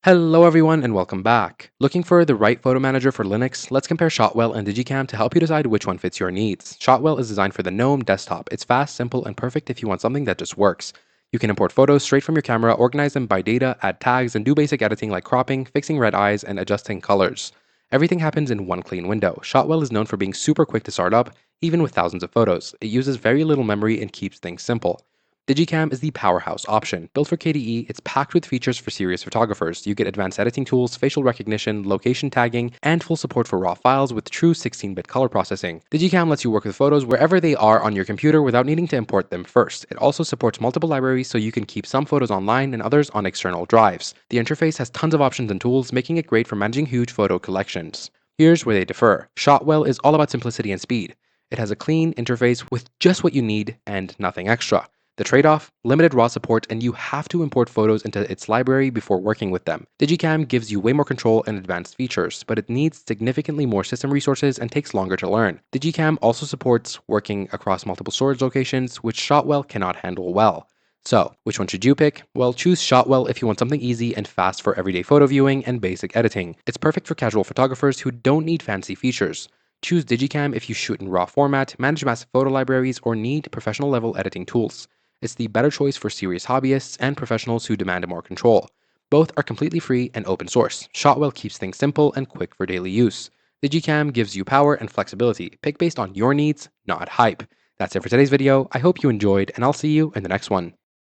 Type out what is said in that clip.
Hello everyone and welcome back. Looking for the right photo manager for Linux? Let's compare Shotwell and Digikam to help you decide which one fits your needs. Shotwell is designed for the GNOME desktop. It's fast, simple, and perfect if you want something that just works. You can import photos straight from your camera, organize them by data, add tags, and do basic editing like cropping, fixing red eyes, and adjusting colors. Everything happens in one clean window. Shotwell is known for being super quick to start up, even with thousands of photos. It uses very little memory and keeps things simple. Digicam is the powerhouse option. Built for KDE, it's packed with features for serious photographers. You get advanced editing tools, facial recognition, location tagging, and full support for RAW files with true 16-bit color processing. Digicam lets you work with photos wherever they are on your computer without needing to import them first. It also supports multiple libraries so you can keep some photos online and others on external drives. The interface has tons of options and tools, making it great for managing huge photo collections. Here's where they differ. Shotwell is all about simplicity and speed. It has a clean interface with just what you need and nothing extra. The trade-off? Limited RAW support, and you have to import photos into its library before working with them. Digicam gives you way more control and advanced features, but it needs significantly more system resources and takes longer to learn. Digicam also supports working across multiple storage locations, which Shotwell cannot handle well. So, which one should you pick? Well, choose Shotwell if you want something easy and fast for everyday photo viewing and basic editing. It's perfect for casual photographers who don't need fancy features. Choose Digicam if you shoot in RAW format, manage massive photo libraries, or need professional level editing tools. It's the better choice for serious hobbyists and professionals who demand more control. Both are completely free and open source. Shotwell keeps things simple and quick for daily use. Digicam gives you power and flexibility. Pick based on your needs, not hype. That's it for today's video. I hope you enjoyed, and I'll see you in the next one.